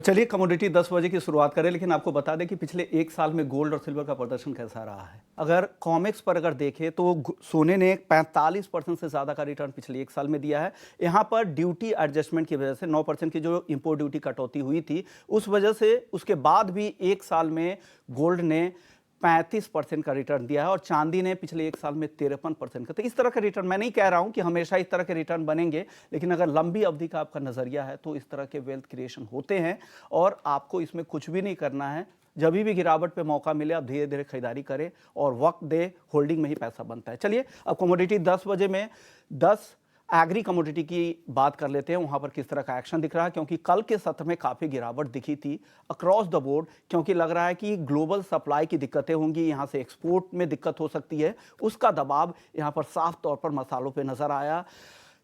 चलिए कमोडिटी 10 बजे की शुरुआत करें, लेकिन आपको बता दें कि पिछले एक साल में गोल्ड और सिल्वर का प्रदर्शन कैसा रहा है। अगर कॉमेक्स पर अगर देखें तो सोने ने 45% से ज़्यादा का रिटर्न पिछले एक साल में दिया है। यहाँ पर ड्यूटी एडजस्टमेंट की वजह से 9% की जो इंपोर्ट ड्यूटी कटौती हुई थी, उस वजह से उसके बाद भी एक साल में गोल्ड ने 35% का रिटर्न दिया है और चांदी ने पिछले एक साल में 53% का। तो इस तरह का रिटर्न, मैं नहीं कह रहा हूं कि हमेशा इस तरह के रिटर्न बनेंगे, लेकिन अगर लंबी अवधि का आपका नजरिया है तो इस तरह के वेल्थ क्रिएशन होते हैं और आपको इसमें कुछ भी नहीं करना है। जब भी गिरावट पे मौका मिले आप धीरे धीरे खरीदारी करें और वक्त दे, होल्डिंग में ही पैसा बनता है। चलिए अब कमोडिटी 10 बजे में 10 एग्री कमोडिटी की बात कर लेते हैं, वहां पर किस तरह का एक्शन दिख रहा है, क्योंकि कल के सत्र में काफी गिरावट दिखी थी अक्रॉस द बोर्ड, क्योंकि लग रहा है कि ग्लोबल सप्लाई की दिक्कतें होंगी, यहां से एक्सपोर्ट में दिक्कत हो सकती है, उसका दबाव यहां पर साफ तौर पर मसालों पे नजर आया।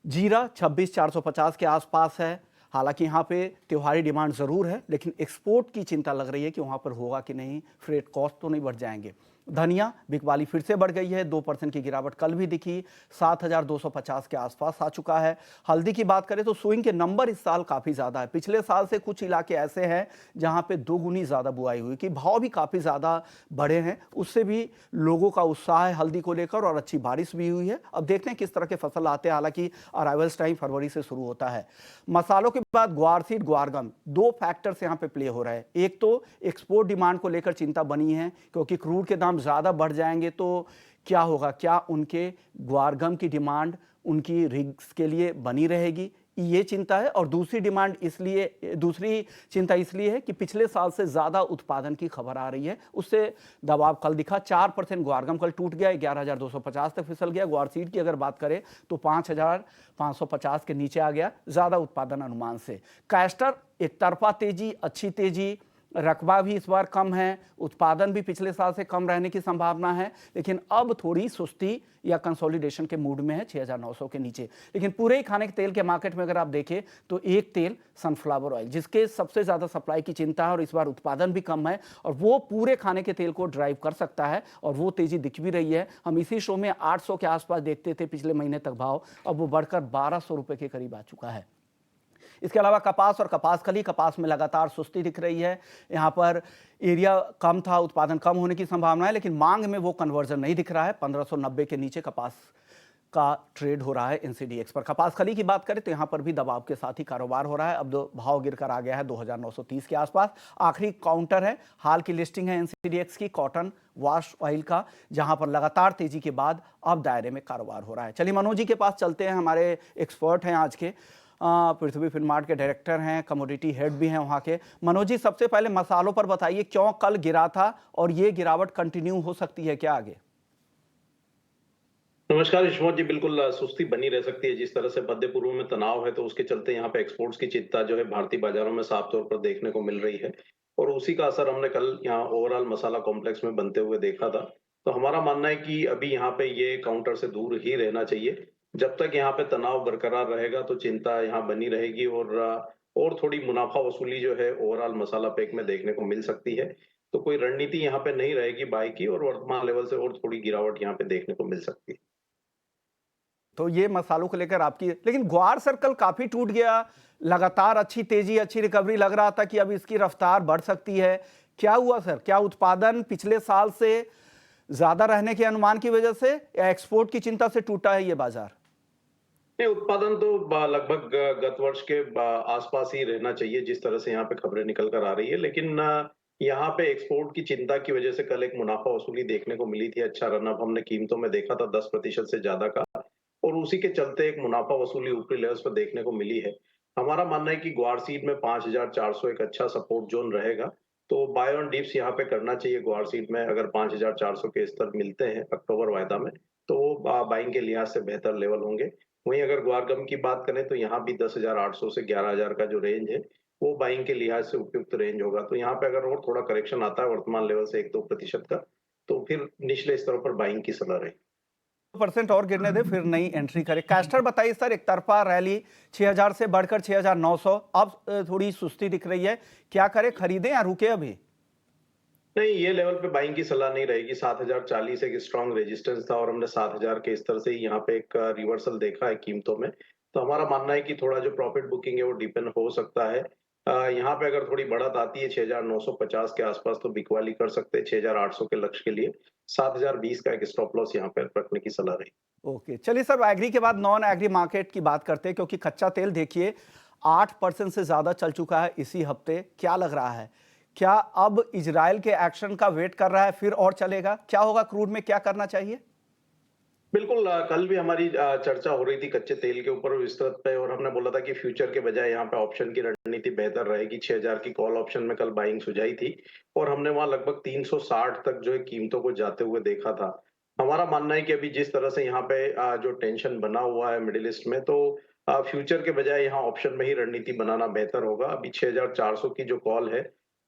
जीरा 26,450 के आसपास है। हालांकि यहाँ पे त्योहारी डिमांड ज़रूर है, लेकिन एक्सपोर्ट की चिंता लग रही है कि वहाँ पर होगा कि नहीं, फ्रेट कॉस्ट तो नहीं बढ़ जाएंगे। धनिया बिकवाली फिर से बढ़ गई है, 2% की गिरावट कल भी दिखी, 7,250 के आसपास आ चुका है। हल्दी की बात करें तो स्विंग के नंबर इस साल काफ़ी ज़्यादा है। पिछले साल से कुछ इलाके ऐसे हैं जहाँ पे दोगुनी ज़्यादा बुआई हुई, कि भाव भी काफ़ी ज़्यादा बढ़े हैं, उससे भी लोगों का उत्साह है हल्दी को लेकर और अच्छी बारिश भी हुई है। अब देखते हैं किस तरह के फसल आते हैं, हालांकि अराइवल्स टाइम फरवरी से शुरू होता है। मसालों के बाद ग्वार सीड, ग्वारगम, दो फैक्टर्स यहाँ पे प्ले हो रहे हैं। एक तो एक्सपोर्ट डिमांड को लेकर चिंता बनी है, क्योंकि क्रूड के दाम ज़्यादा बढ़ जाएंगे तो क्या होगा, क्या उनके ग्वारगम की डिमांड उनकी रिग्स के लिए बनी रहेगी, ये चिंता है। और दूसरी चिंता इसलिए है कि पिछले साल से ज़्यादा उत्पादन की खबर आ रही है, उससे दबाव कल दिखा। 4% ग्वारगम कल टूट गया, 11,250 तक फिसल गया। ग्वार सीड की अगर बात करें तो 5,550 के नीचे आ गया, ज़्यादा उत्पादन अनुमान से। कैस्टर एक तरफा तेजी, अच्छी तेजी, रकबा भी इस बार कम है, उत्पादन भी पिछले साल से कम रहने की संभावना है, लेकिन अब थोड़ी सुस्ती या कंसोलिडेशन के मूड में है 6,900 के नीचे। लेकिन पूरे ही खाने के तेल के मार्केट में अगर आप देखें तो एक तेल सनफ्लावर ऑयल, जिसके सबसे ज़्यादा सप्लाई की चिंता है और इस बार उत्पादन भी कम है, और वो पूरे खाने के तेल को ड्राइव कर सकता है और वो तेज़ी दिख भी रही है। हम इसी शो में 800 के आसपास देखते थे पिछले महीने तक भाव, अब वो बढ़कर 1,200 रुपये के करीब आ चुका है। इसके अलावा कपास और कपासकली, कपास में लगातार सुस्ती दिख रही है। यहाँ पर एरिया कम था, उत्पादन कम होने की संभावना है, लेकिन मांग में वो कन्वर्जन नहीं दिख रहा है। 1,590 के नीचे कपास का ट्रेड हो रहा है एनसीडीएक्स पर। कपासकली की बात करें तो यहाँ पर भी दबाव के साथ ही कारोबार हो रहा है। अब भाव गिरकर आ गया है 2,930 के आसपास। आखिरी काउंटर है, हाल की लिस्टिंग है एनसीडीएक्स की कॉटन वॉश ऑयल का, जहां पर लगातार तेजी के बाद अब दायरे में कारोबार हो रहा है। चलिए मनोज जी के पास चलते हैं, हमारे एक्सपर्ट हैं आज के, पृथ्वी फिनमार्ट के डायरेक्टर हैं, कमोडिटी हेड भी हैं वहां के। मनोज जी, सबसे पहले मसालों पर बताइए, क्यों कल गिरा था और ये गिरावट कंटिन्यू हो सकती है क्या आगे? नमस्कार यशवंत जी। बिल्कुल सुस्ती बनी रह सकती है। जिस तरह से मध्य पूर्व में तनाव है, तो उसके चलते यहाँ पे एक्सपोर्ट्स की चिंता जो है भारतीय बाजारों में साफ तौर पर देखने को मिल रही है, और उसी का असर हमने कल यहाँ ओवरऑल मसाला कॉम्प्लेक्स में बनते हुए देखा था। तो हमारा मानना है कि अभी यहाँ पे ये काउंटर से दूर ही रहना चाहिए। जब तक यहाँ पे तनाव बरकरार रहेगा तो चिंता यहाँ बनी रहेगी, और थोड़ी मुनाफा वसूली जो है ओवरऑल मसाला पैक में देखने को मिल सकती है। तो कोई रणनीति यहाँ पे नहीं रहेगी बाय की, और वर्तमान लेवल से और थोड़ी गिरावट यहाँ पे देखने को मिल सकती है। तो ये मसालों को लेकर आपकी, लेकिन ग्वार सर्कल काफी टूट गया, लगातार अच्छी तेजी, अच्छी रिकवरी, लग रहा था कि अब इसकी रफ्तार बढ़ सकती है। क्या हुआ सर? क्या उत्पादन पिछले साल से ज्यादा रहने के अनुमान की वजह से या एक्सपोर्ट की चिंता से टूटा है ये बाजार? नहीं, उत्पादन तो लगभग गत वर्ष के आसपास ही रहना चाहिए, जिस तरह से यहाँ पे खबरें निकल कर आ रही है। लेकिन यहाँ पे एक्सपोर्ट की चिंता की वजह से कल एक मुनाफा वसूली देखने को मिली थी। अच्छा रनअप हमने कीमतों में देखा था 10% से ज्यादा का, और उसी के चलते एक मुनाफा वसूली ऊपरी लेवल्स पर देखने को मिली है। हमारा मानना है कि ग्वार सीड में 5,400 एक अच्छा सपोर्ट जोन रहेगा। तो बाय ऑन डिप्स यहाँ पे करना चाहिए ग्वार सीड में। अगर 5,400 के स्तर मिलते हैं अक्टूबर वायदा में, तो वो बाइंग के लिहाज से बेहतर लेवल होंगे। वहीं अगर ग्वारगम की बात करें तो यहाँ भी 10,800 से 11,000 का जो रेंज है, वो बाइंग के लिहाज से उपयुक्त रेंज होगा। तो यहाँ पे अगर और थोड़ा करेक्शन आता है वर्तमान लेवल से 1-2% का, तो फिर निचले स्तरों पर बाइंग की सलाह रहेगी। परसेंट और गिरने दे, फिर नई एंट्री करे। कैस्टर बताइए सर, एक तरफा रैली 6,000 से बढ़कर 6,900, अब थोड़ी सुस्ती दिख रही है, क्या करें, खरीदें या रुके अभी? नहीं, ये लेवल पे बाइंग की सलाह नहीं रहेगी। 7,040 एक स्ट्रॉन्ग रेजिस्टेंस था, और हमने 7,000 के स्तर से ही यहाँ पे एक रिवर्सल देखा है कीमतों में। तो हमारा मानना है कि थोड़ा जो प्रॉफिट बुकिंग है वो डिपेंड हो सकता है। यहाँ पे अगर थोड़ी बढ़त आती है 6,950 के आसपास तो बिकवाली कर सकते हैं 6,800 के लक्ष्य के लिए। 7,020 का एक स्टॉप लॉस यहाँ पे रखने की सलाह रही। ओके, चलिए सर, एग्री के बाद नॉन एग्री मार्केट की बात करते हैं, क्योंकि कच्चा तेल देखिए 8% से ज्यादा चल चुका है इसी हफ्ते। क्या लग रहा है, क्या अब इजराइल के एक्शन का वेट कर रहा है, फिर और चलेगा? क्या होगा क्रूड में, क्या करना चाहिए? बिल्कुल कल भी हमारी चर्चा हो रही थी कच्चे तेल के ऊपर विस्तृत पे और हमने बोला था कि फ्यूचर के बजाय यहाँ पे ऑप्शन की रणनीति बेहतर रहेगी। 6,000 की कॉल ऑप्शन में कल बाइंग सुझाई थी और हमने वहां लगभग 360 तक जो है कीमतों को जाते हुए देखा था। हमारा मानना है कि अभी जिस तरह से यहाँ पे जो टेंशन बना हुआ है मिडिल ईस्ट में तो फ्यूचर के बजाय यहाँ ऑप्शन में ही रणनीति बनाना बेहतर होगा। अभी 6,400 की जो कॉल है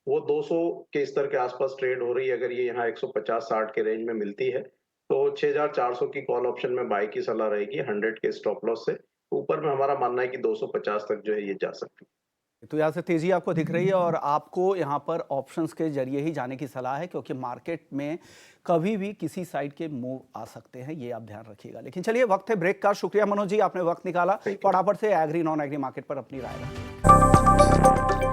वो 200 के स्तर के आसपास ट्रेड हो रही है। अगर ये यहाँ 150-60 के रेंज में मिलती है तो 6,400 की कॉल ऑप्शन में बाय की सलाह रहेगी 100 के स्टॉप लॉस से। ऊपर में हमारा मानना है कि 250 तक जो है ये जा सकती है। तो यहाँ से तेजी आपको दिख रही है और आपको यहाँ पर ऑप्शंस के जरिए ही जाने की सलाह है, क्योंकि मार्केट में कभी भी किसी साइड के मूव आ सकते हैं, ये आप ध्यान रखिएगा। लेकिन चलिए, वक्त है ब्रेक का। शुक्रिया मनोज जी, आपने वक्त निकाला, फटाफट से एग्री नॉन एग्री मार्केट पर अपनी राय रखी।